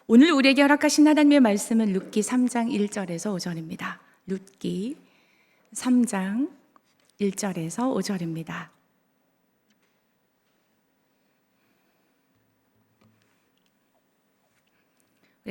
오늘 우리에게 허락하신 하나님의 말씀은 룻기 3장 1절에서 5절입니다. 룻기 3장 1절에서 5절입니다.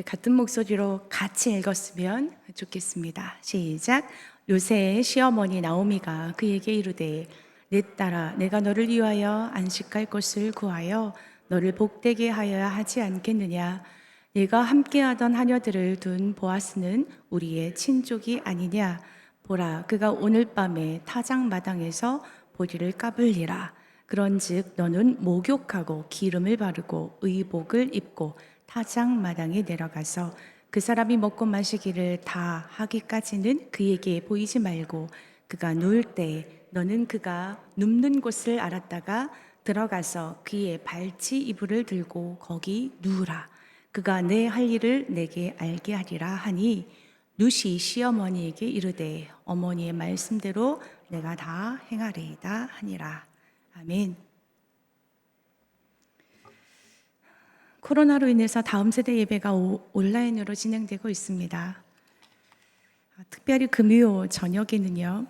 같은 목소리로 같이 읽었으면 좋겠습니다. 시작. 룻의 시어머니 나오미가 그에게 이르되 내 딸아 내가 너를 위하여 안식할 곳을 구하여 너를 복되게 하여야 하지 않겠느냐. 네가 함께하던 하녀들을 둔 보아스는 우리의 친족이 아니냐. 보라 그가 오늘 밤에 타작 마당에서 보리를 까불리라. 그런즉 너는 목욕하고 기름을 바르고 의복을 입고 타작 마당에 내려가서 그 사람이 먹고 마시기를 다 하기까지는 그에게 보이지 말고 그가 누울 때 너는 그가 눕는 곳을 알았다가 들어가서 그의 발치 이불을 들고 거기 누우라. 그가 내 할 일을 내게 알게 하리라 하니 룻이 시어머니에게 이르되 어머니의 말씀대로 내가 다 행하리이다 하니라. 아멘. 코로나로 인해서 다음 세대 예배가 온라인으로 진행되고 있습니다. 특별히 금요 저녁에는요,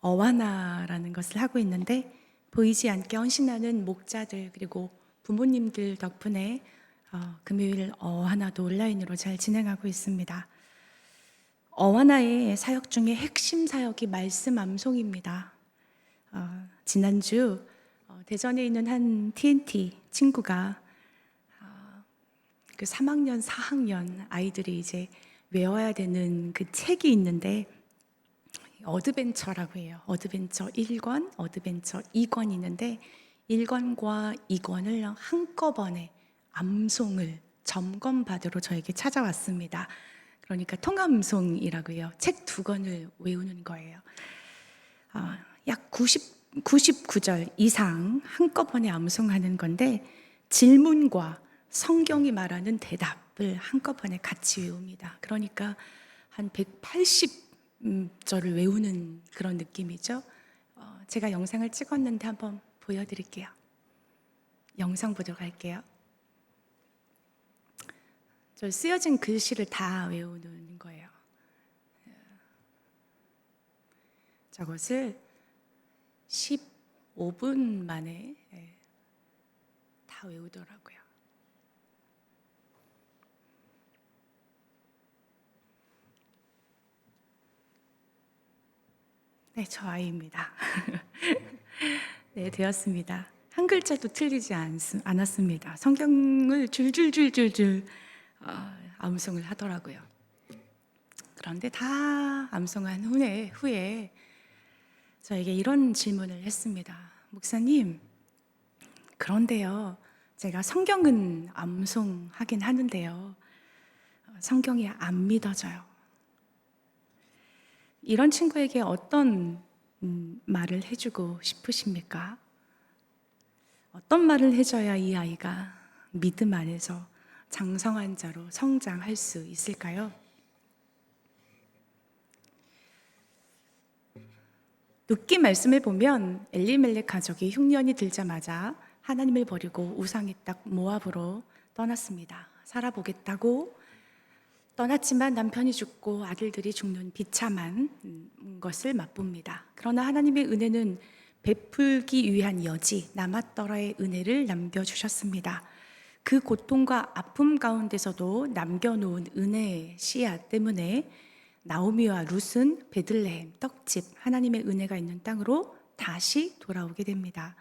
어와나라는 것을 하고 있는데 보이지 않게 헌신하는 목자들 그리고 부모님들 덕분에 금요일 어와나도 온라인으로 잘 진행하고 있습니다. 어와나의 사역 중에 핵심 사역이 말씀 암송입니다. 지난주 대전에 있는 한 TNT 친구가 그 3학년, 4학년 아이들이 이제 외워야 되는 그 책이 있는데 어드벤처라고 해요. 어드벤처 1권, 어드벤처 2권 있는데 1권과 2권을 한꺼번에 암송을 점검받으러 저에게 찾아왔습니다. 그러니까 통암송이라고 해요. 책 2권을 외우는 거예요. 약 99절 이상 한꺼번에 암송하는 건데 질문과 성경이 말하는 대답을 한꺼번에 같이 외웁니다. 그러니까 한 180절을 외우는 그런 느낌이죠. 제가 영상을 찍었는데 한번 보여드릴게요. 영상 보도록 할게요. 저 쓰여진 글씨를 다 외우는 거예요. 저것을 15분 만에 다 외우더라고요. 네, 저 아이입니다. 네, 되었습니다. 한 글자도 틀리지 않았습니다. 성경을 줄줄줄줄줄 암송을 하더라고요. 그런데 다 암송한 후에 저에게 이런 질문을 했습니다. 목사님, 그런데요, 제가 성경은 암송하긴 하는데요, 성경이 안 믿어져요. 이런 친구에게 어떤 말을 해주고 싶으십니까? 어떤 말을 해줘야 이 아이가 믿음 안에서 장성한 자로 성장할 수 있을까요? 룻기 말씀을 보면 엘리멜렉 가족이 흉년이 들자마자 하나님을 버리고 우상의 땅 모압으로 떠났습니다. 살아보겠다고 떠났지만 남편이 죽고 아들들이 죽는 비참한 것을 맛봅니다. 그러나 하나님의 은혜는 베풀기 위한 여지 나맛더라의 은혜를 남겨주셨습니다. 그 고통과 아픔 가운데서도 남겨놓은 은혜의 씨앗 때문에 나오미와 룻은 베들레헴 떡집 하나님의 은혜가 있는 땅으로 다시 돌아오게 됩니다.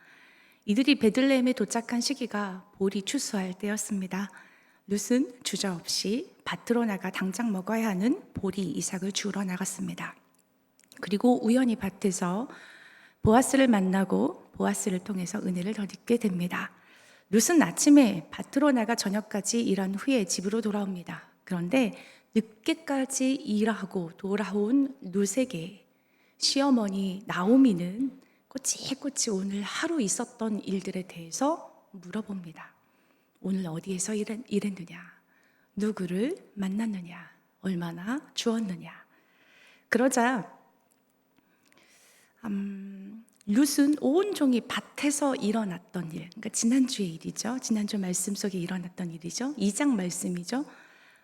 이들이 베들레헴에 도착한 시기가 보리 추수할 때였습니다. 룻은 주저없이 밭으로 나가 당장 먹어야 하는 보리 이삭을 주우러 나갔습니다. 그리고 우연히 밭에서 보아스를 만나고 보아스를 통해서 은혜를 덧입게 됩니다. 룻은 아침에 밭으로 나가 저녁까지 일한 후에 집으로 돌아옵니다. 그런데 늦게까지 일하고 돌아온 룻에게 시어머니 나오미는 꼬치꼬치 오늘 하루 있었던 일들에 대해서 물어봅니다. 오늘 어디에서 일했느냐? 누구를 만났느냐? 얼마나 주었느냐? 그러자 룻은 온종일 밭에서 일어났던 일, 그러니까 지난주의 일이죠. 지난주 말씀 속에 일어났던 일이죠. 2장 말씀이죠.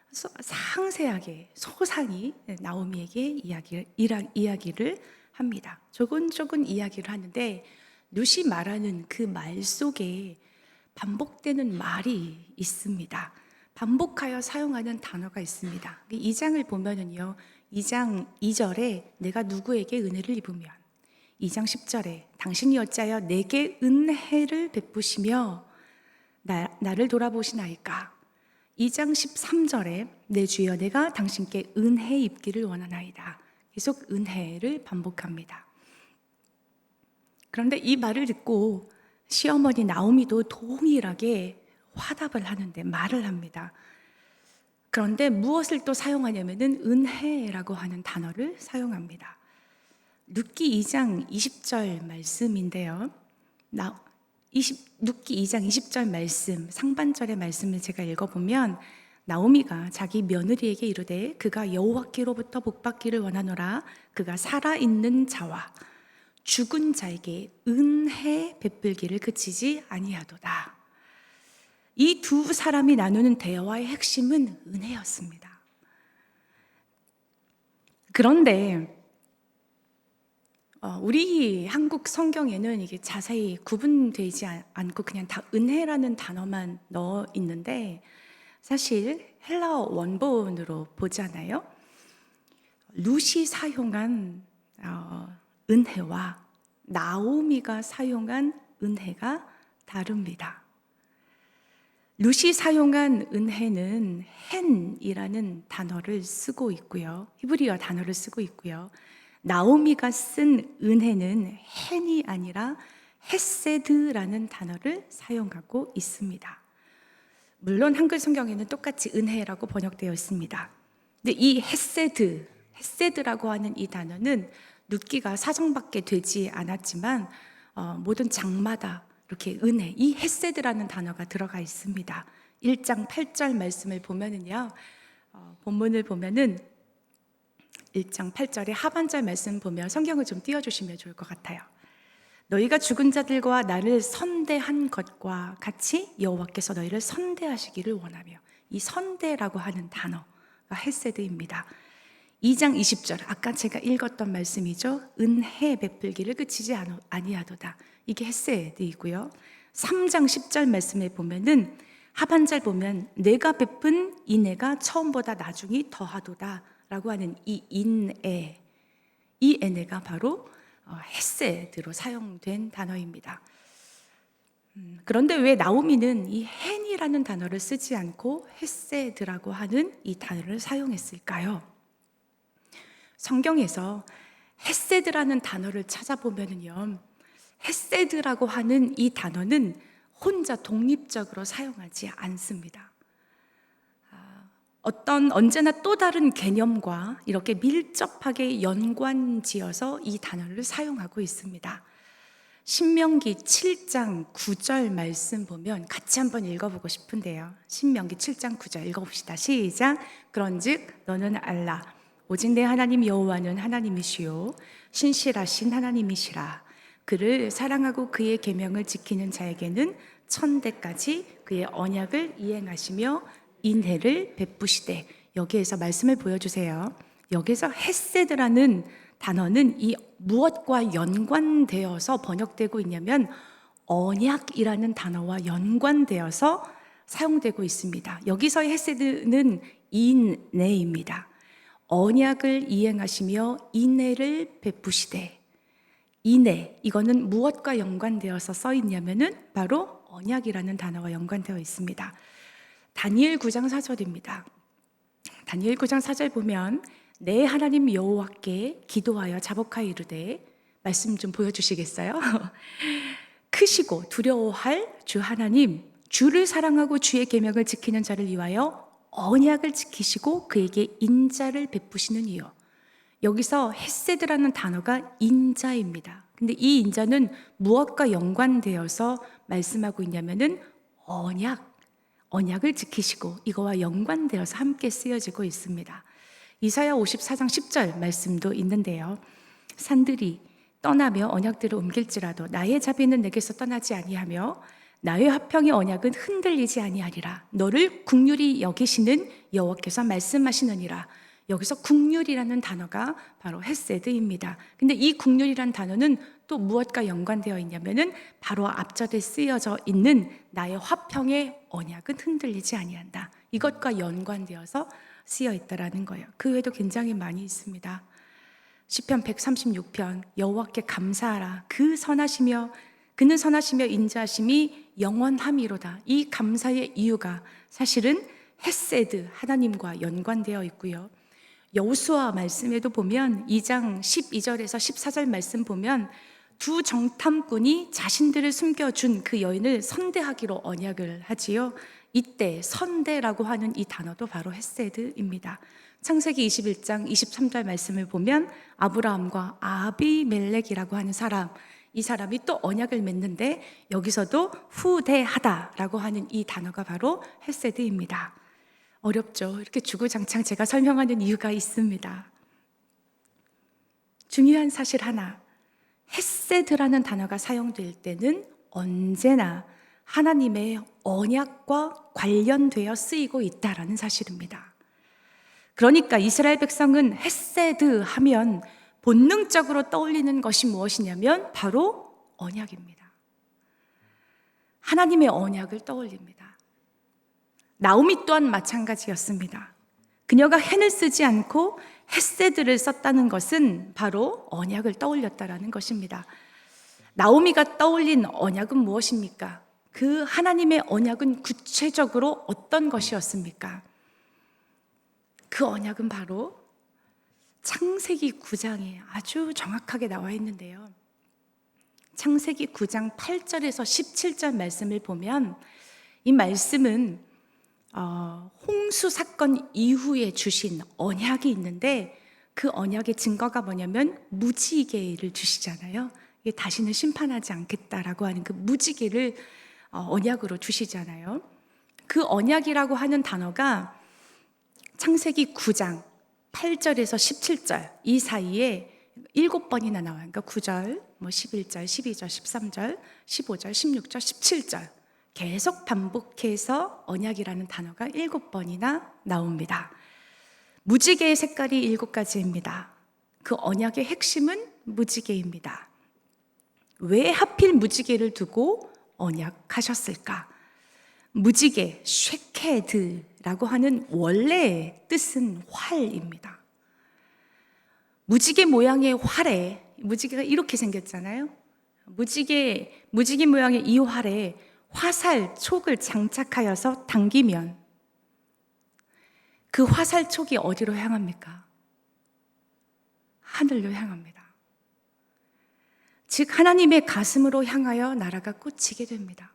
그래서 상세하게 소상히 나오미에게 이야기를 합니다. 조근조근 이야기를 하는데 룻이 말하는 그 말 속에 반복되는 말이 있습니다. 반복하여 사용하는 단어가 있습니다. 2장을 보면은요, 2장 2절에 내가 누구에게 은혜를 입으면, 2장 10절에 당신이 어찌하여 내게 은혜를 베푸시며 나를 돌아보시나이까. 2장 13절에 내 주여 내가 당신께 은혜 입기를 원하나이다. 계속 은혜를 반복합니다. 그런데 이 말을 듣고 시어머니 나오미도 동일하게 화답을 하는데 말을 합니다. 그런데 무엇을 또 사용하냐면은 은혜라고 하는 단어를 사용합니다. 룻기 2장 20절 말씀인데요. 룻기 2장 20절 말씀, 상반절의 말씀을 제가 읽어보면 나오미가 자기 며느리에게 이르되 그가 여호와께로부터 복받기를 원하노라. 그가 살아있는 자와 죽은 자에게 은혜 베풀기를 그치지 아니하도다. 이 두 사람이 나누는 대화의 핵심은 은혜였습니다. 그런데 우리 한국 성경에는 이게 자세히 구분되지 않고 그냥 다 은혜라는 단어만 넣어 있는데, 사실 헬라어 원본으로 보잖아요. 룻이 사용한 은혜와 나오미가 사용한 은혜가 다릅니다. 룻이 사용한 은혜는 헨이라는 단어를 쓰고 있고요. 히브리어 단어를 쓰고 있고요. 나오미가 쓴 은혜는 헨이 아니라 헤세드라는 단어를 사용하고 있습니다. 물론 한글 성경에는 똑같이 은혜라고 번역되어 있습니다. 근데 이 헤세드라고 하는 이 단어는 룻기가 사정받게 되지 않았지만 모든 장마다 이렇게 은혜, 이 헤세드라는 단어가 들어가 있습니다. 1장 8절 말씀을 보면은요, 본문을 보면은 1장 8절의 하반절 말씀 보면 성경을 좀 띄워주시면 좋을 것 같아요. 너희가 죽은 자들과 나를 선대한 것과 같이 여호와께서 너희를 선대하시기를 원하며, 이 선대라고 하는 단어가 헤세드입니다. 2장 20절, 아까 제가 읽었던 말씀이죠. 은혜 베풀기를 그치지 아니하도다. 이게 헤세드이고요. 3장 10절 말씀에 보면은 하반절 보면 내가 베푼 인애가 처음보다 나중이 더하도다 라고 하는 이 인애, 이 애네가 바로 헤세드로 사용된 단어입니다. 그런데 왜 나오미는 이 헨이라는 단어를 쓰지 않고 헤세드라고 하는 이 단어를 사용했을까요? 성경에서 헤세드라는 단어를 찾아보면요, 헤세드라고 하는 이 단어는 혼자 독립적으로 사용하지 않습니다. 언제나 또 다른 개념과 이렇게 밀접하게 연관지어서 이 단어를 사용하고 있습니다. 신명기 7장 9절 말씀 보면 같이 한번 읽어보고 싶은데요. 신명기 7장 9절 읽어봅시다. 시작. 그런즉 너는 알라. 오직 내 하나님 여호와는 하나님이시요 신실하신 하나님이시라. 그를 사랑하고 그의 계명을 지키는 자에게는 천대까지 그의 언약을 이행하시며 인혜를 베푸시되. 여기에서 말씀을 보여주세요. 여기서 헤세드라는 단어는 이 무엇과 연관되어서 번역되고 있냐면 언약이라는 단어와 연관되어서 사용되고 있습니다. 여기서의 헤세드는 인내입니다. 언약을 이행하시며 인애를 베푸시되. 인애, 이거는 무엇과 연관되어서 써 있냐면은 바로 언약이라는 단어와 연관되어 있습니다. 다니엘 9장 4절입니다. 다니엘 9장 4절 보면 내 하나님 여호와께 기도하여 자복하여 이르되. 말씀 좀 보여주시겠어요? 크시고 두려워할 주 하나님, 주를 사랑하고 주의 계명을 지키는 자를 위하여 언약을 지키시고 그에게 인자를 베푸시는 이요. 여기서 헤세드라는 단어가 인자입니다. 근데 이 인자는 무엇과 연관되어서 말씀하고 있냐면은 언약을 지키시고 이거와 연관되어서 함께 쓰여지고 있습니다. 이사야 54장 10절 말씀도 있는데요. 산들이 떠나며 언약들을 옮길지라도 나의 자비는 내게서 떠나지 아니하며 나의 화평의 언약은 흔들리지 아니하리라. 너를 긍휼히 여기시는 여호와께서 말씀하시느니라. 여기서 긍휼이라는 단어가 바로 헤세드입니다. 근데 이 긍휼이라는 단어는 또 무엇과 연관되어 있냐면은 바로 앞절에 쓰여져 있는 나의 화평의 언약은 흔들리지 아니한다. 이것과 연관되어서 쓰여 있다라는 거예요. 그 외에도 굉장히 많이 있습니다. 시편 136편 여호와께 감사하라. 그는 선하시며 인자하심이 영원함이로다. 이 감사의 이유가 사실은 헤세드 하나님과 연관되어 있고요. 여호수아 말씀에도 보면 2장 12절에서 14절 말씀 보면 두 정탐꾼이 자신들을 숨겨준 그 여인을 선대하기로 언약을 하지요. 이때 선대라고 하는 이 단어도 바로 헤세드입니다. 창세기 21장 23절 말씀을 보면 아브라함과 아비멜렉이라고 하는 사람, 이 사람이 또 언약을 맺는데 여기서도 후대하다라고 하는 이 단어가 바로 헤세드입니다. 어렵죠? 이렇게 주구장창 제가 설명하는 이유가 있습니다. 중요한 사실 하나, 헤세드라는 단어가 사용될 때는 언제나 하나님의 언약과 관련되어 쓰이고 있다라는 사실입니다. 그러니까 이스라엘 백성은 헤세드 하면 본능적으로 떠올리는 것이 무엇이냐면 바로 언약입니다. 하나님의 언약을 떠올립니다. 나오미 또한 마찬가지였습니다. 그녀가 헨을 쓰지 않고 헤세드를 썼다는 것은 바로 언약을 떠올렸다라는 것입니다. 나오미가 떠올린 언약은 무엇입니까? 그 하나님의 언약은 구체적으로 어떤 것이었습니까? 그 언약은 바로 창세기 9장에 아주 정확하게 나와 있는데요. 창세기 9장 8절에서 17절 말씀을 보면 이 말씀은 홍수 사건 이후에 주신 언약이 있는데 그 언약의 증거가 뭐냐면 무지개를 주시잖아요. 이게 다시는 심판하지 않겠다라고 하는 그 무지개를 언약으로 주시잖아요. 그 언약이라고 하는 단어가 창세기 9장 8절에서 17절 이 사이에 7번이나 나와요. 그러니까 9절, 11절, 12절, 13절, 15절, 16절, 17절 계속 반복해서 언약이라는 단어가 7번이나 나옵니다. 무지개의 색깔이 7가지입니다. 그 언약의 핵심은 무지개입니다. 왜 하필 무지개를 두고 언약하셨을까? 무지개, 쉐케드라고 하는 원래의 뜻은 활입니다. 무지개 모양의 활에, 무지개가 이렇게 생겼잖아요. 무지개 모양의 이 활에 화살 촉을 장착하여서 당기면 그 화살 촉이 어디로 향합니까? 하늘로 향합니다. 즉 하나님의 가슴으로 향하여 나라가 꽂히게 됩니다.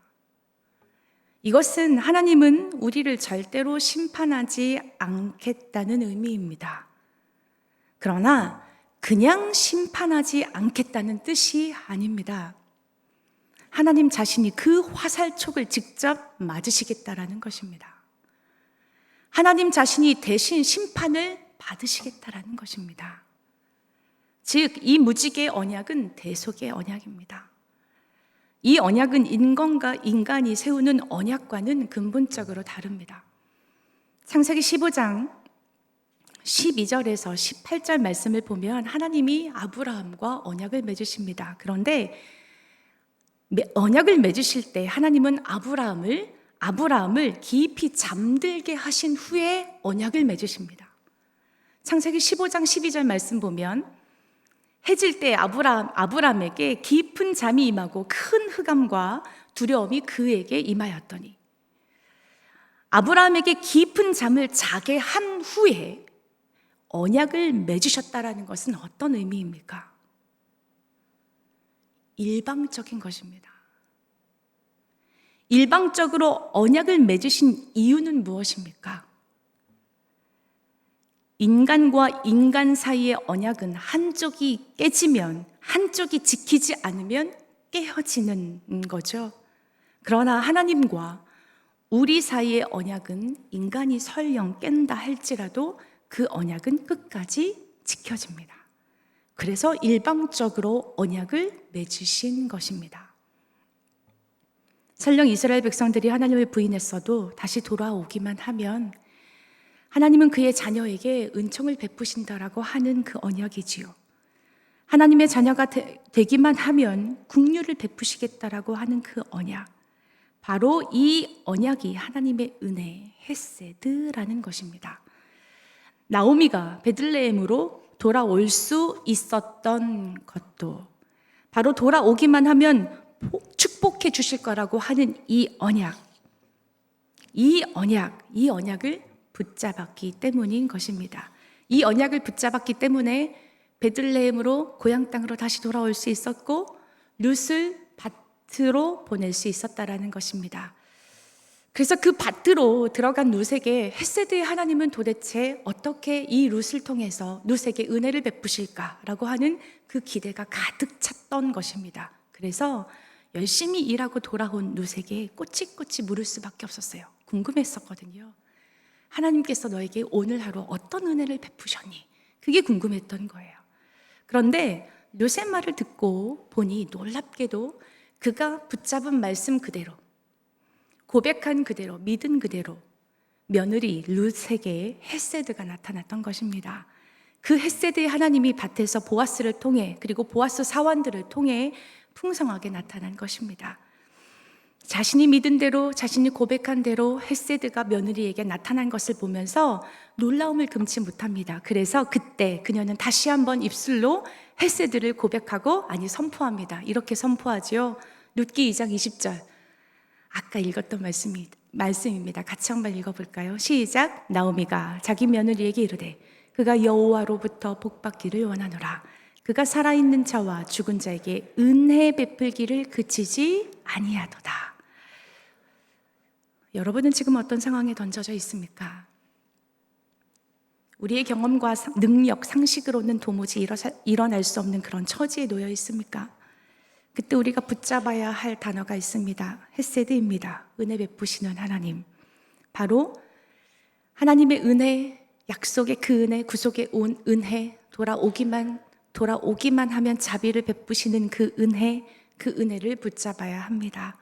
이것은 하나님은 우리를 절대로 심판하지 않겠다는 의미입니다. 그러나 그냥 심판하지 않겠다는 뜻이 아닙니다. 하나님 자신이 그 화살촉을 직접 맞으시겠다라는 것입니다. 하나님 자신이 대신 심판을 받으시겠다라는 것입니다. 즉, 이 무지개의 언약은 대속의 언약입니다. 이 언약은 인간과 인간이 세우는 언약과는 근본적으로 다릅니다. 창세기 15장 12절에서 18절 말씀을 보면 하나님이 아브라함과 언약을 맺으십니다. 그런데 언약을 맺으실 때 하나님은 아브라함을 깊이 잠들게 하신 후에 언약을 맺으십니다. 창세기 15장 12절 말씀 보면 해질 때 아브라함에게 깊은 잠이 임하고 큰 흑암과 두려움이 그에게 임하였더니 아브라함에게 깊은 잠을 자게 한 후에 언약을 맺으셨다라는 것은 어떤 의미입니까? 일방적인 것입니다. 일방적으로 언약을 맺으신 이유는 무엇입니까? 인간과 인간 사이의 언약은 한쪽이 깨지면, 한쪽이 지키지 않으면 깨어지는 거죠. 그러나 하나님과 우리 사이의 언약은 인간이 설령 깬다 할지라도 그 언약은 끝까지 지켜집니다. 그래서 일방적으로 언약을 맺으신 것입니다. 설령 이스라엘 백성들이 하나님을 부인했어도 다시 돌아오기만 하면 하나님은 그의 자녀에게 은총을 베푸신다라고 하는 그 언약이지요. 하나님의 자녀가 되기만 하면 긍휼을 베푸시겠다라고 하는 그 언약. 바로 이 언약이 하나님의 은혜, 헤세드라는 것입니다. 나오미가 베들레헴으로 돌아올 수 있었던 것도 바로 돌아오기만 하면 축복해 주실 거라고 하는 이 언약을 붙잡았기 때문인 것입니다. 이 언약을 붙잡았기 때문에 베들레헴으로 고향 땅으로 다시 돌아올 수 있었고 룻을 밭으로 보낼 수 있었다라는 것입니다. 그래서 그 밭으로 들어간 룻에게 헤세드의 하나님은 도대체 어떻게 이 룻을 통해서 룻에게 은혜를 베푸실까라고 하는 그 기대가 가득 찼던 것입니다. 그래서 열심히 일하고 돌아온 룻에게 꼬치꼬치 물을 수밖에 없었어요. 궁금했었거든요. 하나님께서 너에게 오늘 하루 어떤 은혜를 베푸셨니? 그게 궁금했던 거예요. 그런데 룻의 말을 듣고 보니 놀랍게도 그가 붙잡은 말씀 그대로, 고백한 그대로, 믿은 그대로 며느리 룻에게 헤세드가 나타났던 것입니다. 그 헤세드의 하나님이 밭에서 보아스를 통해, 그리고 보아스 사원들을 통해 풍성하게 나타난 것입니다. 자신이 믿은 대로, 자신이 고백한 대로 헤세드가 며느리에게 나타난 것을 보면서 놀라움을 금치 못합니다. 그래서 그때 그녀는 다시 한번 입술로 헤세드를 고백하고, 아니 선포합니다. 이렇게 선포하지요. 룻기 2장 20절. 아까 읽었던 말씀입니다. 같이 한번 읽어볼까요? 시작. 나오미가 자기 며느리에게 이르되 그가 여호와로부터 복받기를 원하노라. 그가 살아있는 자와 죽은 자에게 은혜 베풀기를 그치지 아니하도다. 여러분은 지금 어떤 상황에 던져져 있습니까? 우리의 경험과 능력, 상식으로는 도무지 일어날 수 없는 그런 처지에 놓여 있습니까? 그때 우리가 붙잡아야 할 단어가 있습니다. 헤세드입니다. 은혜 베푸시는 하나님. 바로 하나님의 은혜, 약속의 그 은혜, 구속의 온 은혜, 돌아오기만 하면 자비를 베푸시는 그 은혜를 붙잡아야 합니다.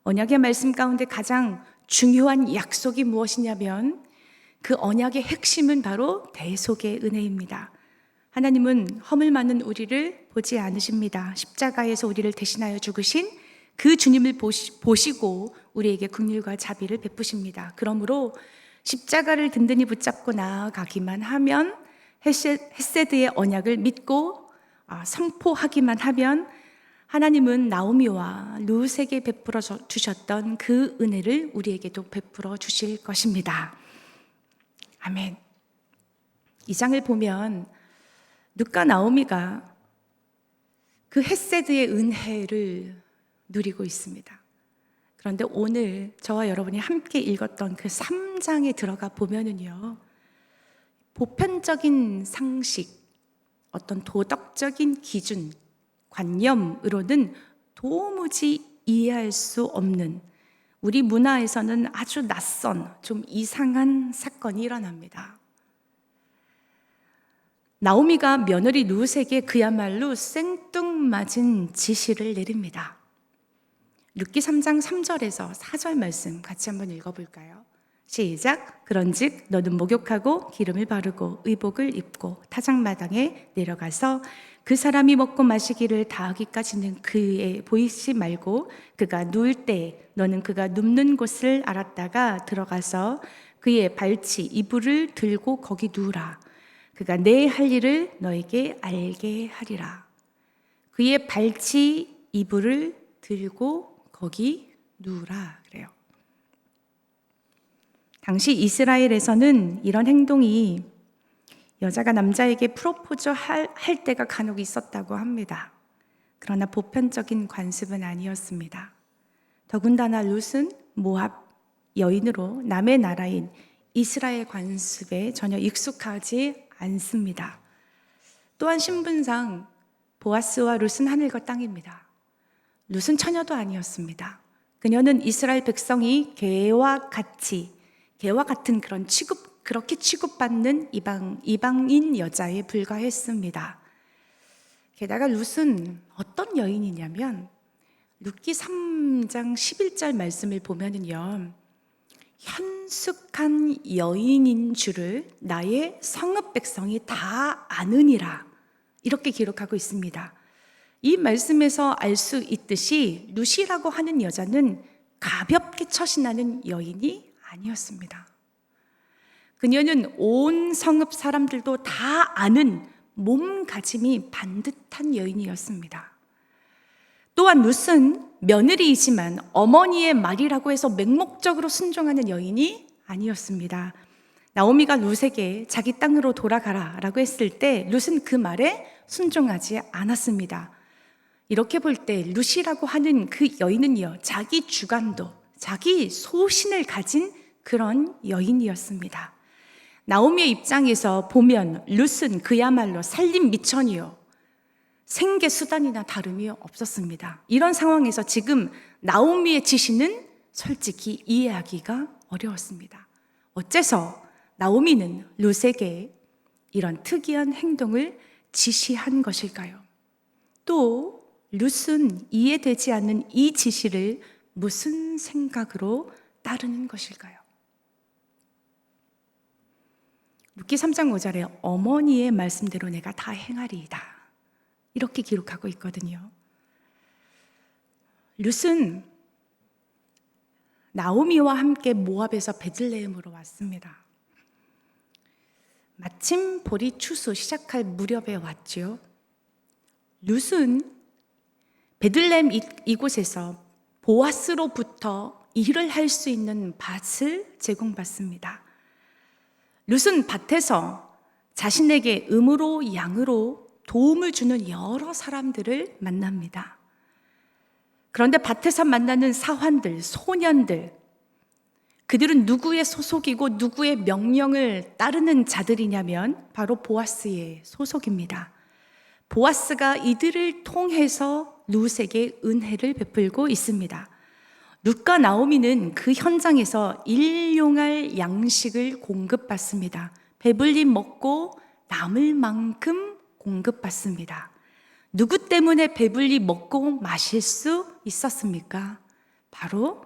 언약의 말씀 가운데 가장 중요한 약속이 무엇이냐면 그 언약의 핵심은 바로 대속의 은혜입니다. 하나님은 허물 많은 우리를 보지 않으십니다. 십자가에서 우리를 대신하여 죽으신 그 주님을 보시고 우리에게 긍휼과 자비를 베푸십니다. 그러므로 십자가를 든든히 붙잡고 나아가기만 하면, 헤세드의 언약을 믿고 선포하기만 하면 하나님은 나오미와 룻에게 베풀어 주셨던 그 은혜를 우리에게도 베풀어 주실 것입니다. 아멘. 이 장을 보면 룻과 나오미가 그 헤세드의 은혜를 누리고 있습니다. 그런데 오늘 저와 여러분이 함께 읽었던 그 3장에 들어가 보면은요, 보편적인 상식, 어떤 도덕적인 기준, 관념으로는 도무지 이해할 수 없는, 우리 문화에서는 아주 낯선, 좀 이상한 사건이 일어납니다. 나오미가 며느리 룻에게 그야말로 생뚱맞은 지시를 내립니다. 룻기 3장 3절에서 4절 말씀 같이 한번 읽어볼까요? 시작. 그런즉 너는 목욕하고 기름을 바르고 의복을 입고 타작마당에 내려가서 그 사람이 먹고 마시기를 다하기까지는 그에 보이지 말고 그가 누울 때 너는 그가 눕는 곳을 알았다가 들어가서 그의 발치 이불을 들고 거기 누우라. 그가 내 할 일을 너에게 알게 하리라. 그의 발치 이불을 들고 거기 누우라 그래요. 당시 이스라엘에서는 이런 행동이 여자가 남자에게 프로포즈 할 때가 간혹 있었다고 합니다. 그러나 보편적인 관습은 아니었습니다. 더군다나 룻은 모압 여인으로 남의 나라인 이스라엘 관습에 전혀 익숙하지 않습니다. 또한 신분상 보아스와 룻은 하늘과 땅입니다. 룻은 처녀도 아니었습니다. 그녀는 이스라엘 백성이 개와 같은 그렇게 취급받는 이방인 여자에 불과했습니다. 게다가 룻은 어떤 여인이냐면 룻기 3장 11절 말씀을 보면은요, 현숙한 여인인 줄을 나의 성읍 백성이 다 아느니라, 이렇게 기록하고 있습니다. 이 말씀에서 알 수 있듯이 룻이라고 하는 여자는 가볍게 처신하는 여인이 아니었습니다. 그녀는 온 성읍 사람들도 다 아는 몸가짐이 반듯한 여인이었습니다. 또한 룻은 며느리이지만 어머니의 말이라고 해서 맹목적으로 순종하는 여인이 아니었습니다. 나오미가 룻에게 자기 땅으로 돌아가라 라고 했을 때 룻은 그 말에 순종하지 않았습니다. 이렇게 볼 때 룻이라고 하는 그 여인은요, 자기 주관도, 자기 소신을 가진 그런 여인이었습니다. 나오미의 입장에서 보면 룻은 그야말로 살림 미천이요, 생계 수단이나 다름이 없었습니다. 이런 상황에서 지금 나오미의 지시는 솔직히 이해하기가 어려웠습니다. 어째서 나오미는 룻에게 이런 특이한 행동을 지시한 것일까요? 또 룻은 이해되지 않는 이 지시를 무슨 생각으로 따르는 것일까요? 룻기 3장 5절에 어머니의 말씀대로 내가 다 행하리이다, 이렇게 기록하고 있거든요. 룻은 나오미와 함께 모압에서 베들레헴으로 왔습니다. 마침 보리 추수 시작할 무렵에 왔죠. 룻은 베들레헴 이곳에서 보아스로부터 일을 할 수 있는 밭을 제공받습니다. 룻은 밭에서 자신에게 음으로 양으로 도움을 주는 여러 사람들을 만납니다. 그런데 밭에서 만나는 사환들, 소년들, 그들은 누구의 소속이고 누구의 명령을 따르는 자들이냐면 바로 보아스의 소속입니다. 보아스가 이들을 통해서 룻에게 은혜를 베풀고 있습니다. 룻과 나오미는 그 현장에서 일용할 양식을 공급받습니다. 배불리 먹고 남을 만큼 공급받습니다. 누구 때문에 배불리 먹고 마실 수 있었습니까? 바로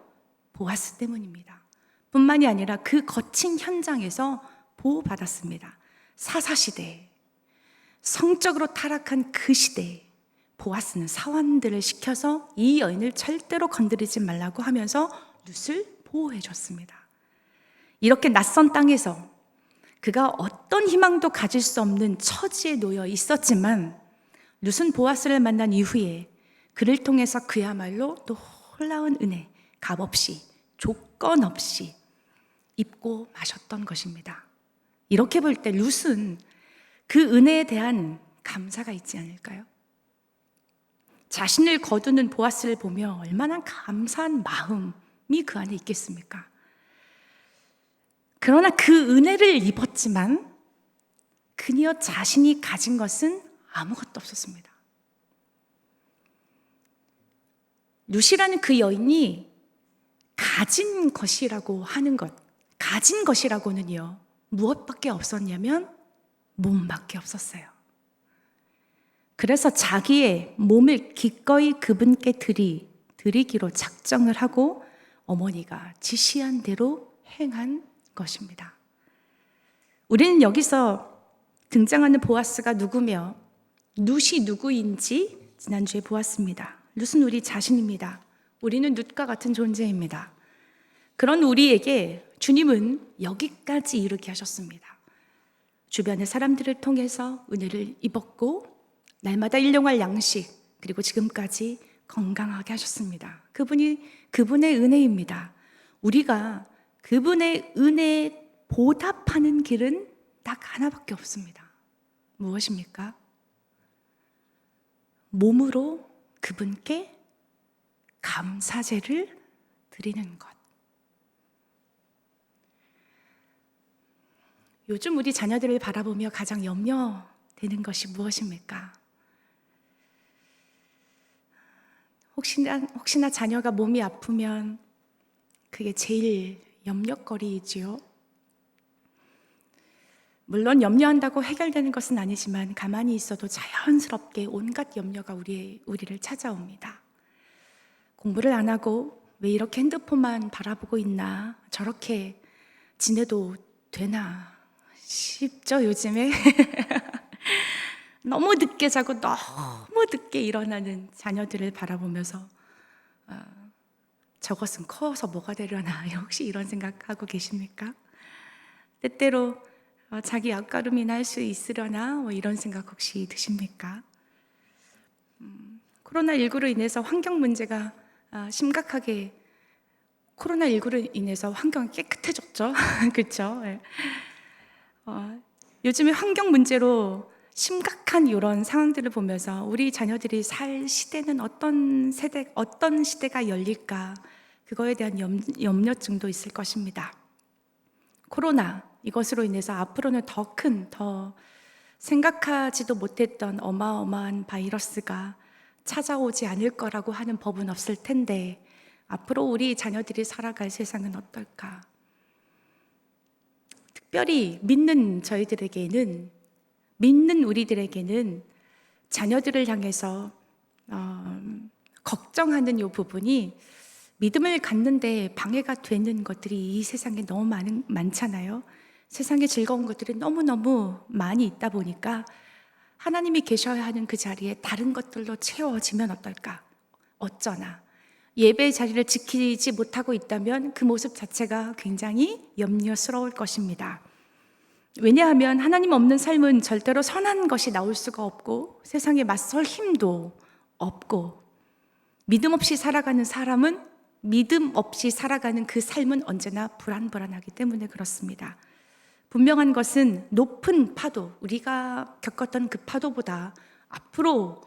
보아스 때문입니다. 뿐만이 아니라 그 거친 현장에서 보호받았습니다. 사사시대, 성적으로 타락한 그 시대에 보아스는 사환들을 시켜서 이 여인을 절대로 건드리지 말라고 하면서 룻을 보호해 줬습니다. 이렇게 낯선 땅에서 그가 어떤 희망도 가질 수 없는 처지에 놓여 있었지만 룻은 보아스를 만난 이후에 그를 통해서 그야말로 놀라운 은혜, 값없이, 조건 없이 입고 마셨던 것입니다. 이렇게 볼 때 룻은 그 은혜에 대한 감사가 있지 않을까요? 자신을 거두는 보아스를 보며 얼마나 감사한 마음이 그 안에 있겠습니까? 그러나 그 은혜를 입었지만 그녀 자신이 가진 것은 아무것도 없었습니다. 룻이라는 그 여인이 가진 것이라고 하는 것, 가진 것이라고는요, 무엇밖에 없었냐면 몸밖에 없었어요. 그래서 자기의 몸을 기꺼이 그분께 드리기로 작정을 하고 어머니가 지시한 대로 행한 것입니다. 우리는 여기서 등장하는 보아스가 누구며 룻이 누구인지 지난주에 보았습니다. 룻은 우리 자신입니다. 우리는 룻과 같은 존재입니다. 그런 우리에게 주님은 여기까지 이르게 하셨습니다. 주변의 사람들을 통해서 은혜를 입었고 날마다 일용할 양식, 그리고 지금까지 건강하게 하셨습니다. 그분의 은혜입니다. 우리가 그분의 은혜에 보답하는 길은 딱 하나밖에 없습니다. 무엇입니까? 몸으로 그분께 감사제를 드리는 것. 요즘 우리 자녀들을 바라보며 가장 염려되는 것이 무엇입니까? 혹시나 자녀가 몸이 아프면 그게 제일 염려거리이지요. 물론 염려한다고 해결되는 것은 아니지만 가만히 있어도 자연스럽게 온갖 염려가 우리를 찾아옵니다. 공부를 안 하고 왜 이렇게 핸드폰만 바라보고 있나, 저렇게 지내도 되나 싶죠, 요즘에? 너무 늦게 자고 너무 늦게 일어나는 자녀들을 바라보면서 저것은 커서 뭐가 되려나, 혹시 이런 생각하고 계십니까? 때때로 자기 앞가름이나 할 수 있으려나, 이런 생각 혹시 드십니까? 코로나19로 인해서 환경 문제가 심각하게, 코로나19로 인해서 환경이 깨끗해졌죠. 그렇죠? 요즘에 환경 문제로 심각한 이런 상황들을 보면서 우리 자녀들이 살 시대는 어떤 시대가 열릴까, 그거에 대한 염려증도 있을 것입니다. 코로나, 이것으로 인해서 앞으로는 더 생각하지도 못했던 어마어마한 바이러스가 찾아오지 않을 거라고 하는 법은 없을 텐데, 앞으로 우리 자녀들이 살아갈 세상은 어떨까? 특별히 믿는 우리들에게는 자녀들을 향해서 걱정하는 이 부분이, 믿음을 갖는데 방해가 되는 것들이 이 세상에 너무 많잖아요. 세상에 즐거운 것들이 너무너무 많이 있다 보니까 하나님이 계셔야 하는 그 자리에 다른 것들로 채워지면 어떨까? 어쩌나 예배의 자리를 지키지 못하고 있다면 그 모습 자체가 굉장히 염려스러울 것입니다. 왜냐하면 하나님 없는 삶은 절대로 선한 것이 나올 수가 없고 세상에 맞설 힘도 없고, 믿음 없이 살아가는 사람은, 믿음 없이 살아가는 그 삶은 언제나 불안불안하기 때문에 그렇습니다. 분명한 것은 높은 파도, 우리가 겪었던 그 파도보다 앞으로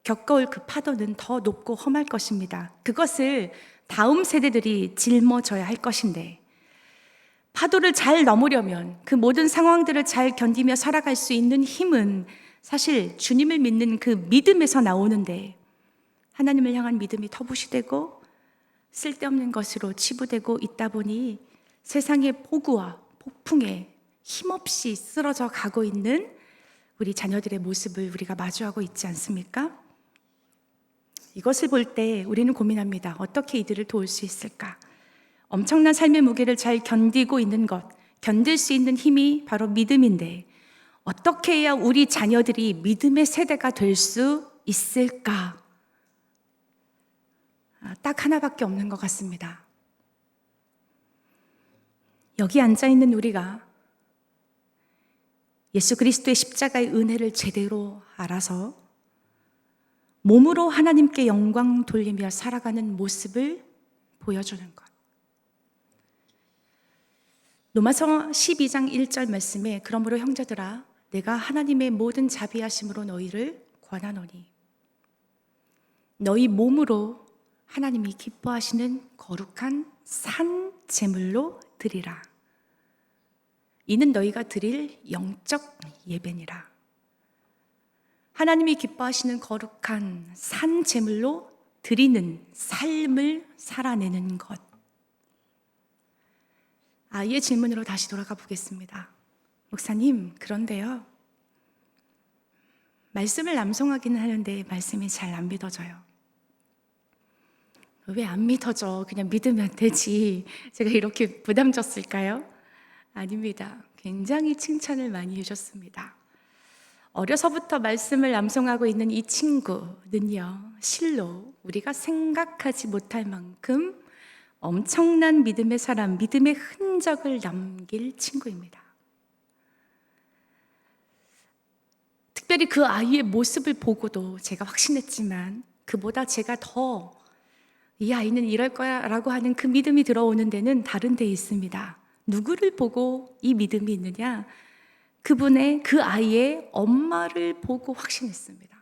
겪어올 그 파도는 더 높고 험할 것입니다. 그것을 다음 세대들이 짊어져야 할 것인데, 파도를 잘 넘으려면, 그 모든 상황들을 잘 견디며 살아갈 수 있는 힘은 사실 주님을 믿는 그 믿음에서 나오는데, 하나님을 향한 믿음이 터부시되고 쓸데없는 것으로 치부되고 있다 보니 세상의 폭우와 폭풍에 힘없이 쓰러져 가고 있는 우리 자녀들의 모습을 우리가 마주하고 있지 않습니까? 이것을 볼 때 우리는 고민합니다. 어떻게 이들을 도울 수 있을까? 엄청난 삶의 무게를 잘 견디고 있는 것, 견딜 수 있는 힘이 바로 믿음인데, 어떻게 해야 우리 자녀들이 믿음의 세대가 될 수 있을까? 딱 하나밖에 없는 것 같습니다. 여기 앉아있는 우리가 예수 그리스도의 십자가의 은혜를 제대로 알아서 몸으로 하나님께 영광 돌리며 살아가는 모습을 보여주는 것. 로마서 12장 1절 말씀에, 그러므로 형제들아 내가 하나님의 모든 자비하심으로 너희를 권하노니 너희 몸으로 하나님이 기뻐하시는 거룩한 산 제물로 드리라. 이는 너희가 드릴 영적 예배니라. 하나님이 기뻐하시는 거룩한 산 제물로 드리는 삶을 살아내는 것. 아이의 질문으로 다시 돌아가 보겠습니다. 목사님, 그런데요, 말씀을 낭송하기는 하는데 말씀이 잘 안 믿어져요. 왜 안 믿어져? 그냥 믿으면 되지. 제가 이렇게 부담졌을까요? 아닙니다. 굉장히 칭찬을 많이 해줬습니다. 어려서부터 말씀을 낭송하고 있는 이 친구는요, 실로 우리가 생각하지 못할 만큼 엄청난 믿음의 사람, 믿음의 흔적을 남길 친구입니다. 특별히 그 아이의 모습을 보고도 제가 확신했지만, 그보다 제가 더 이 아이는 이럴 거야 라고 하는 그 믿음이 들어오는 데는 다른 데에 있습니다. 누구를 보고 이 믿음이 있느냐? 그 아이의 엄마를 보고 확신했습니다.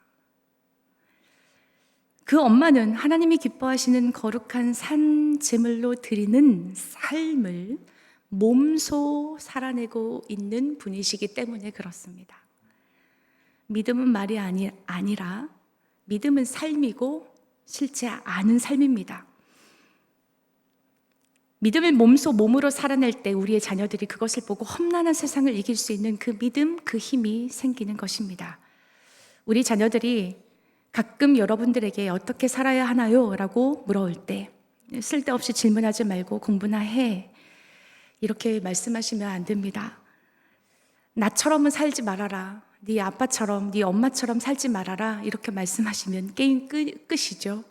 그 엄마는 하나님이 기뻐하시는 거룩한 산 제물로 드리는 삶을 몸소 살아내고 있는 분이시기 때문에 그렇습니다. 믿음은 말이 아니라 믿음은 삶이고 실제 아는 삶입니다. 믿음을 몸으로 살아낼 때 우리의 자녀들이 그것을 보고 험난한 세상을 이길 수 있는 그 믿음, 그 힘이 생기는 것입니다. 우리 자녀들이 가끔 여러분들에게 어떻게 살아야 하나요? 라고 물어올 때 쓸데없이 질문하지 말고 공부나 해, 이렇게 말씀하시면 안 됩니다. 나처럼은 살지 말아라, 네 아빠처럼, 네 엄마처럼 살지 말아라, 이렇게 말씀하시면 게임 끝이죠.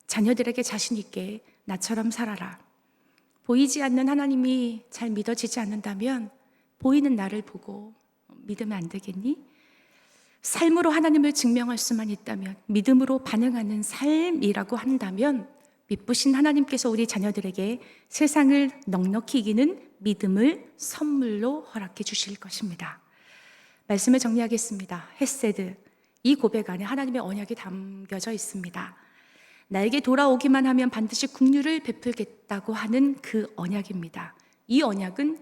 자녀들에게 자신 있게 나처럼 살아라. 보이지 않는 하나님이 잘 믿어지지 않는다면 보이는 나를 보고 믿으면 안 되겠니? 삶으로 하나님을 증명할 수만 있다면, 믿음으로 반응하는 삶이라고 한다면 믿으신 하나님께서 우리 자녀들에게 세상을 넉넉히 이기는 믿음을 선물로 허락해 주실 것입니다. 말씀을 정리하겠습니다. 헤세드, 이 고백 안에 하나님의 언약이 담겨져 있습니다. 나에게 돌아오기만 하면 반드시 긍휼을 베풀겠다고 하는 그 언약입니다. 이 언약은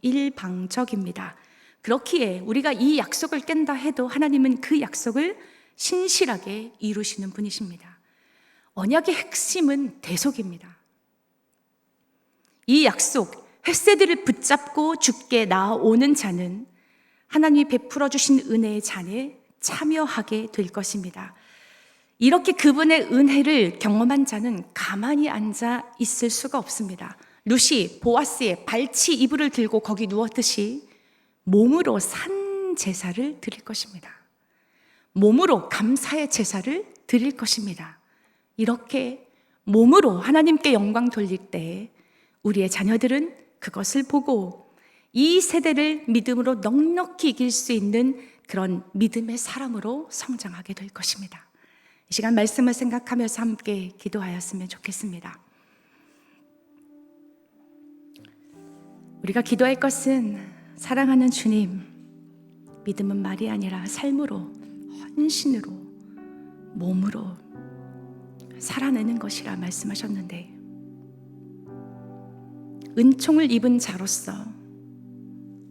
일방적입니다. 그렇기에 우리가 이 약속을 깬다 해도 하나님은 그 약속을 신실하게 이루시는 분이십니다. 언약의 핵심은 대속입니다. 이 약속, 헤세드를 붙잡고 주께 나아오는 자는 하나님이 베풀어 주신 은혜의 잔에 참여하게 될 것입니다. 이렇게 그분의 은혜를 경험한 자는 가만히 앉아 있을 수가 없습니다. 룻이 보아스의 발치 이불을 들고 거기 누웠듯이 몸으로 산 제사를 드릴 것입니다. 몸으로 감사의 제사를 드릴 것입니다. 이렇게 몸으로 하나님께 영광 돌릴 때 우리의 자녀들은 그것을 보고 이 세대를 믿음으로 넉넉히 이길 수 있는 그런 믿음의 사람으로 성장하게 될 것입니다. 이 시간 말씀을 생각하면서 함께 기도하였으면 좋겠습니다. 우리가 기도할 것은 사랑하는 주님, 믿음은 말이 아니라 삶으로, 헌신으로, 몸으로 살아내는 것이라 말씀하셨는데, 은총을 입은 자로서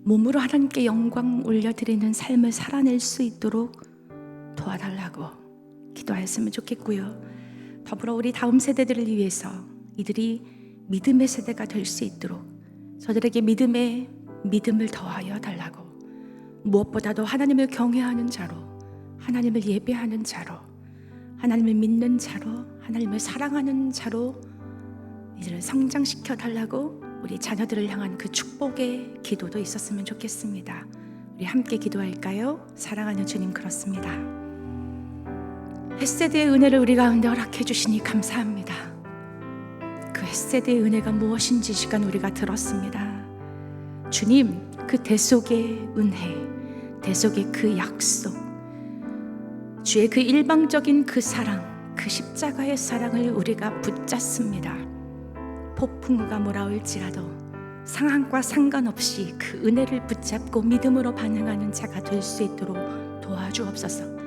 몸으로 하나님께 영광 올려드리는 삶을 살아낼 수 있도록 도와달라고 기도하였으면 좋겠고요. 더불어 우리 다음 세대들을 위해서 이들이 믿음의 세대가 될 수 있도록 저들에게 믿음을 더하여 달라고, 무엇보다도 하나님을 경외하는 자로, 하나님을 예배하는 자로, 하나님을 믿는 자로, 하나님을 사랑하는 자로 이들을 성장시켜 달라고 우리 자녀들을 향한 그 축복의 기도도 있었으면 좋겠습니다. 우리 함께 기도할까요? 사랑하는 주님, 그렇습니다. 헤세드의 은혜를 우리 가운데 허락해 주시니 감사합니다. 그 헤세드의 은혜가 무엇인지 시간 우리가 들었습니다. 주님, 그 대속의 은혜, 대속의 그 약속, 주의 그 일방적인 그 사랑, 그 십자가의 사랑을 우리가 붙잡습니다. 폭풍우가 몰아올지라도 상황과 상관없이 그 은혜를 붙잡고 믿음으로 반응하는 자가 될 수 있도록 도와주옵소서.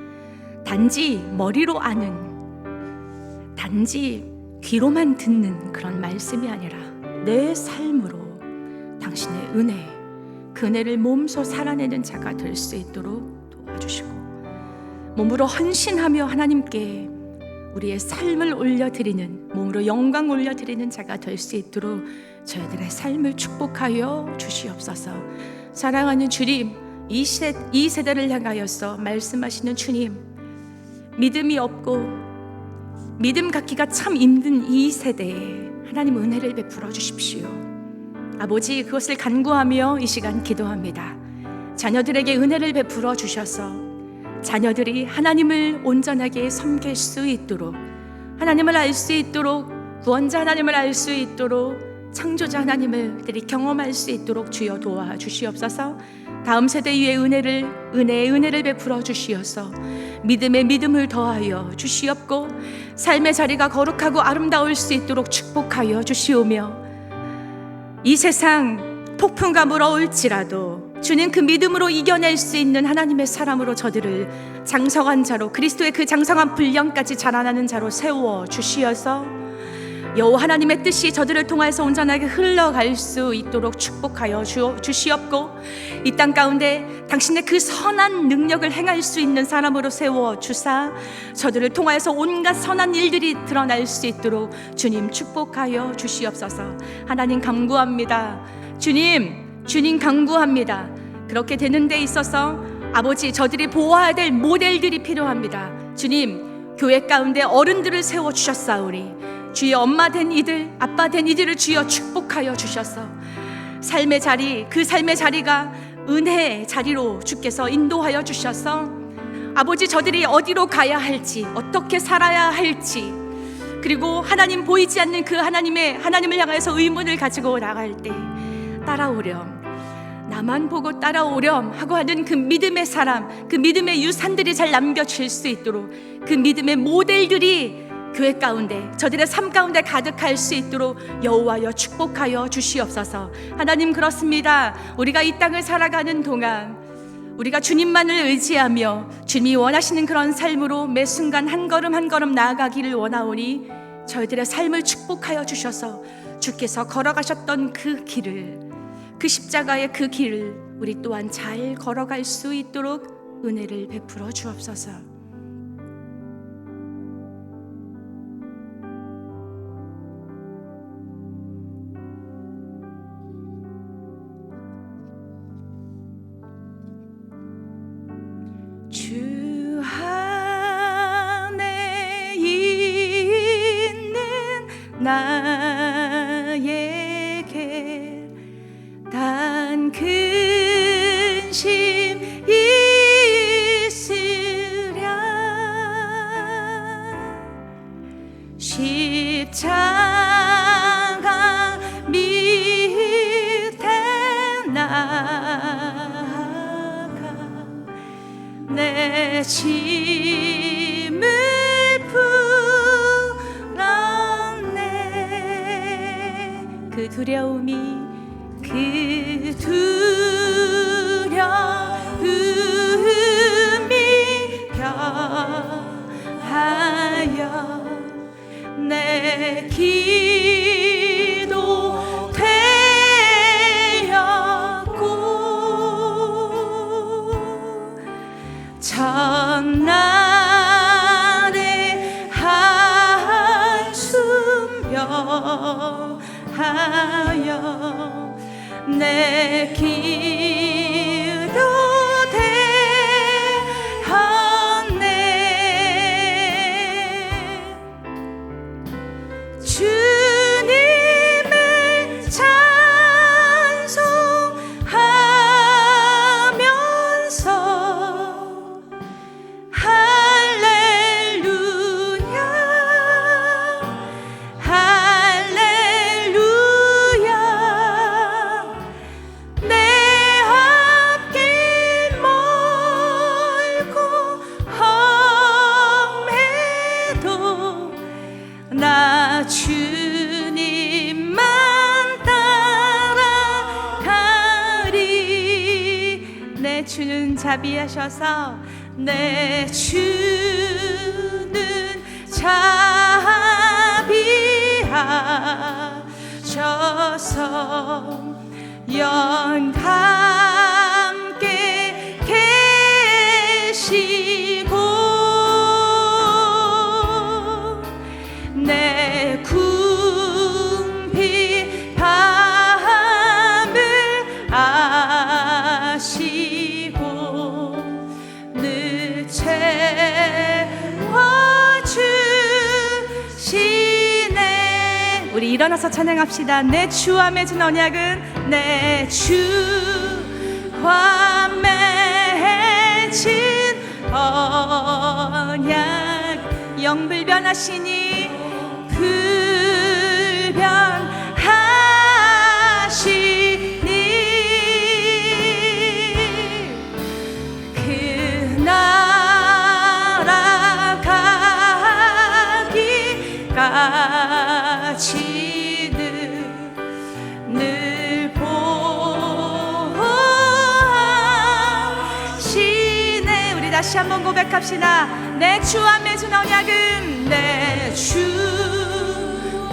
단지 머리로 아는, 단지 귀로만 듣는 그런 말씀이 아니라 내 삶으로 당신의 은혜, 그 은혜를 몸소 살아내는 자가 될 수 있도록 도와주시고, 몸으로 헌신하며 하나님께 우리의 삶을 올려드리는, 몸으로 영광 올려드리는 자가 될 수 있도록 저희들의 삶을 축복하여 주시옵소서. 사랑하는 주님, 이 세대를 향하여서 말씀하시는 주님, 믿음이 없고 믿음 갖기가 참 힘든 이 세대에 하나님 은혜를 베풀어 주십시오. 아버지, 그것을 간구하며 이 시간 기도합니다. 자녀들에게 은혜를 베풀어 주셔서 자녀들이 하나님을 온전하게 섬길 수 있도록, 하나님을 알 수 있도록, 구원자 하나님을 알 수 있도록, 창조자 하나님을 그들이 경험할 수 있도록 주여 도와주시옵소서. 다음 세대 위에 은혜의 은혜를 베풀어 주시어서 믿음의 믿음을 더하여 주시옵고, 삶의 자리가 거룩하고 아름다울 수 있도록 축복하여 주시오며, 이 세상 폭풍과 물어올지라도 주님 그 믿음으로 이겨낼 수 있는 하나님의 사람으로 저들을 장성한 자로, 그리스도의 그 장성한 분량까지 자라나는 자로 세워 주시어서 여호와 하나님의 뜻이 저들을 통하여서 온전하게 흘러갈 수 있도록 축복하여 주시옵고, 이 땅 가운데 당신의 그 선한 능력을 행할 수 있는 사람으로 세워 주사 저들을 통하여서 온갖 선한 일들이 드러날 수 있도록 주님 축복하여 주시옵소서. 하나님 간구합니다. 주님 간구합니다. 그렇게 되는 데 있어서 아버지, 저들이 보아야 될 모델들이 필요합니다. 주님, 교회 가운데 어른들을 세워주셨사오니 주의 엄마 된 이들, 아빠 된 이들을 주여 축복하여 주셔서 삶의 자리, 그 삶의 자리가 은혜의 자리로 주께서 인도하여 주셔서 아버지, 저들이 어디로 가야 할지, 어떻게 살아야 할지, 그리고 하나님 보이지 않는 그 하나님을 향해서 의문을 가지고 나갈 때 따라오렴, 나만 보고 따라오렴 하고 하는 그 믿음의 사람, 그 믿음의 유산들이 잘 남겨질 수 있도록, 그 믿음의 모델들이 교회 가운데, 저들의 삶 가운데 가득할 수 있도록 여호와여 축복하여 주시옵소서. 하나님, 그렇습니다. 우리가 이 땅을 살아가는 동안 우리가 주님만을 의지하며 주님이 원하시는 그런 삶으로 매 순간 한 걸음 한 걸음 나아가기를 원하오니 저희들의 삶을 축복하여 주셔서 주께서 걸어가셨던 그 길을, 그 십자가의 그 길을 우리 또한 잘 걸어갈 수 있도록 은혜를 베풀어 주옵소서. 주 안에 있는 나에게 단 근심 있으랴. 십자가 밑에 나아가 내 짐을 풀었네. 그 두려움이 펴하여 내 기도 되었고, 첫날에 한숨 벼하여 내 기도 되었네. 주님을 찬송하면서 할렐루야 할렐루야. 내 앞길 멀고 험해도 나 주님만 따라가리. 내 주는 자비하셔서, 내 주는 자비하셔서 영감께 계시고 내 궁핍함을 아시고 늘 채워주시네. 우리 일어나서 찬양합시다. 내 주와 맺은 언약은, 내 주와 맺은 언약, 영불변하시니 불변하시니 그 나라 가기까지는 늘 보호하시네. 우리 다시 한번 고백합시다. 내 주와 맺은 언약은, 내 주와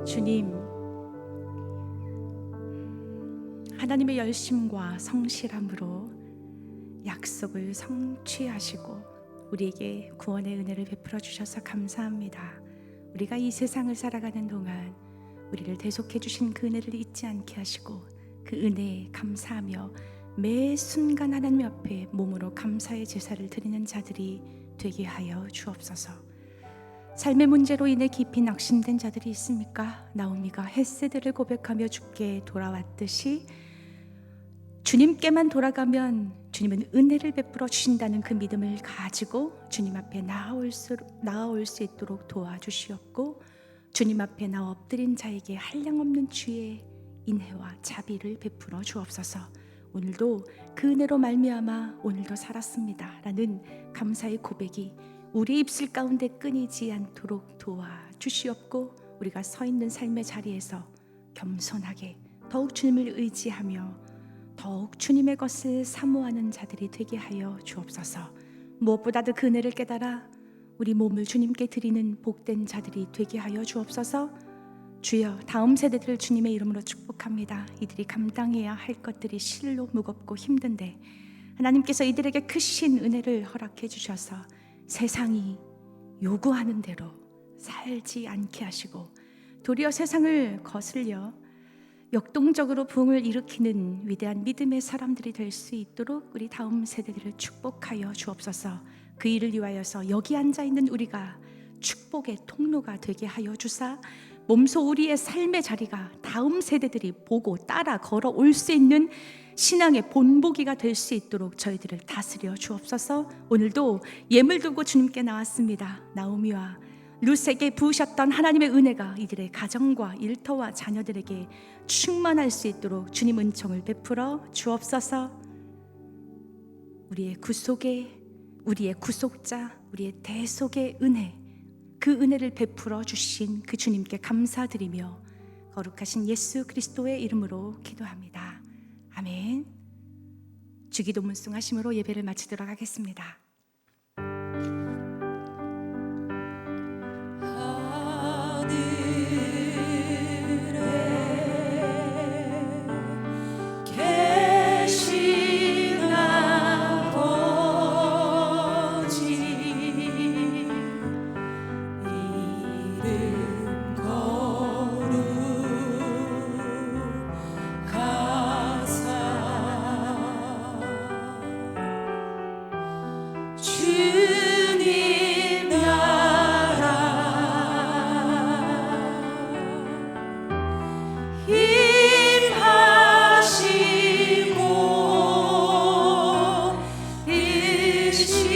주님, 하나님의 열심과 성실함으로 약속을 성취하시고 우리에게 구원의 은혜를 베풀어 주셔서 감사합니다. 우리가 이 세상을 살아가는 동안 우리를 대속해 주신 그 은혜를 잊지 않게 하시고 그 은혜에 감사하며 매 순간 하나님 앞에 몸으로 감사의 제사를 드리는 자들이 되게 하여 주옵소서. 삶의 문제로 인해 깊이 낙심된 자들이 있습니까? 나오미가 헷세드를 고백하며 주께 돌아왔듯이 주님께만 돌아가면 주님은 은혜를 베풀어 주신다는 그 믿음을 가지고 주님 앞에 나아올 수 있도록 도와주시옵고, 주님 앞에 나와 엎드린 자에게 한량없는 주의 인애와 자비를 베풀어 주옵소서. 오늘도 그 은혜로 말미암아 오늘도 살았습니다 라는 감사의 고백이 우리 입술 가운데 끊이지 않도록 도와주시옵고, 우리가 서 있는 삶의 자리에서 겸손하게 더욱 주님을 의지하며 더욱 주님의 것을 사모하는 자들이 되게 하여 주옵소서. 무엇보다도 그 은혜를 깨달아 우리 몸을 주님께 드리는 복된 자들이 되게 하여 주옵소서. 주여, 다음 세대들을 주님의 이름으로 축복합니다. 이들이 감당해야 할 것들이 실로 무겁고 힘든데 하나님께서 이들에게 크신 은혜를 허락해 주셔서 세상이 요구하는 대로 살지 않게 하시고 도리어 세상을 거슬려 역동적으로 부흥을 일으키는 위대한 믿음의 사람들이 될 수 있도록 우리 다음 세대들을 축복하여 주옵소서. 그 일을 위하여서 여기 앉아있는 우리가 축복의 통로가 되게 하여 주사 몸소 우리의 삶의 자리가 다음 세대들이 보고 따라 걸어올 수 있는 신앙의 본보기가 될 수 있도록 저희들을 다스려 주옵소서. 오늘도 예물 두고 주님께 나왔습니다. 나오미와 룻에게 부으셨던 하나님의 은혜가 이들의 가정과 일터와 자녀들에게 충만할 수 있도록 주님 은총을 베풀어 주옵소서. 우리의 구속의, 우리의 구속자, 우리의 대속의 은혜, 그 은혜를 베풀어 주신 그 주님께 감사드리며 거룩하신 예수 그리스도의 이름으로 기도합니다. 아멘. 주기도문 숭하심으로 예배를 마치도록 하겠습니다. 이 주시옵소서.